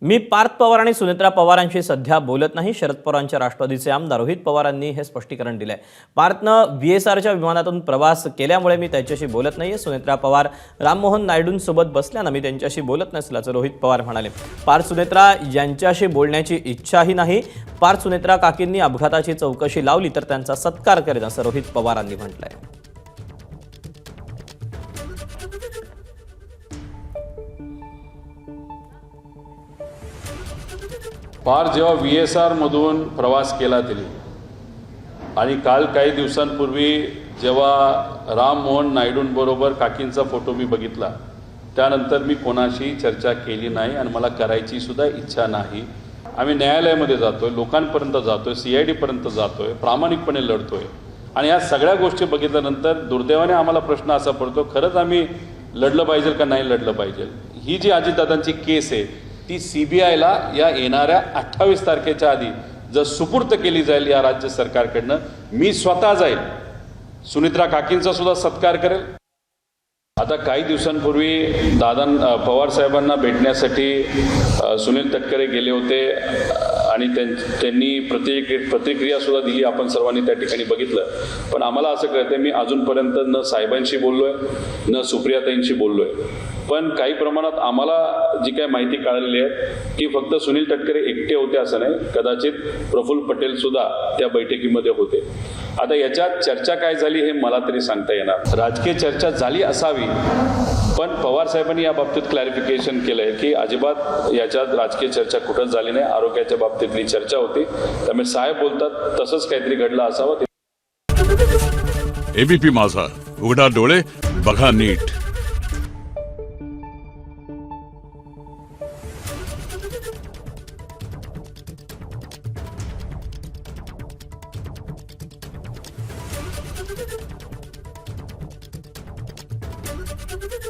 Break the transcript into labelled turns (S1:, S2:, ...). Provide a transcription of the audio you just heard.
S1: मी पार्थ पवार आणि सुनेत्रा पवारांशी सध्या बोलत नाही, शरद पवारांच्या राष्ट्रवादीचे आमदार रोहित पवारांनी हे स्पष्टीकरण दिलंय। पार्थनं VSRच्या विमानातून प्रवास केल्यामुळे मी त्याच्याशी बोलत नाहीये। सुनेत्रा पवार राममोहन नायडूंसोबत बसल्यानं मी त्यांच्याशी बोलत नसल्याचं रोहित पवार म्हणाले। पार्थ सुनेत्रा यांच्याशी बोलण्याची इच्छाही नाही। पार्थ सुनेत्रा काकींनी अपघाताची चौकशी लावली तर त्यांचा सत्कार करेन असं रोहित पवारांनी म्हटलंय।
S2: पार जेव्हा VSR मधून प्रवास केला त्यांनी आणि काल काही दिवसांपूर्वी जेव्हा राममोहन नायडूंबरोबर काकींचा फोटो मी बघितला, त्यानंतर मी कोणाशी चर्चा केली नाही आणि मला करायची सुद्धा इच्छा नाही। आम्ही न्यायालयामध्ये जातोय, लोकांपर्यंत जातोय, CID पर्यंत जातोय, प्रामाणिकपणे लढतोय आणि या सगळ्या गोष्टी बघितल्यानंतर दुर्दैवाने आम्हाला प्रश्न असा पडतो, खरंच आम्ही लढलं पाहिजे का नाही लढलं पाहिजे। ही जी अजितदादांची केस आहे ती CBIला या येणाऱ्या 28 तारखेच्या आधी जर सुपूर्त केली जाईल या राज्य सरकारकडनं, मी स्वतः जाईल, सुनेत्रा काकींचा सुद्धा सत्कार करेल। आता काही दिवसांपूर्वी पवार साहेबांना भेटण्यासाठी सुनील तटकरे गेले होते आणि त्यांनी प्रतिक्रिया सुद्धा दिली, आपण सर्वांनी त्या ठिकाणी बघितलं। पण आम्हाला असं कळतंय मी अजूनपर्यंत न साहेबांशी बोललोय न सुप्रियाताईंशी बोललोय, पण काही प्रमाणात आम्हाला जी काही माहिती कळालेली आहे की फक्त सुनील तटकरे एकटे होते असं नाही, कदाचित प्रफुल्ल पटेल सुद्धा त्या बैठकीमध्ये होते। आता याच्यात चर्चा काय झाली हे मला तरी सांगता येणार, राजकीय चर्चा झाली असावी, पण पवार साहेबांनी या बाबतीत क्लॅरिफिकेशन केलंय की अजिबात याच्यात राजकीय चर्चा कुठंच झाली नाही, आरोग्याच्या बाबतीतली चर्चा होती। त्यामुळे साहेब बोलतात तसंच काहीतरी घडलं असावं।
S3: ABP माझा, उघडा डोळे बघा नीट।
S4: Thank you.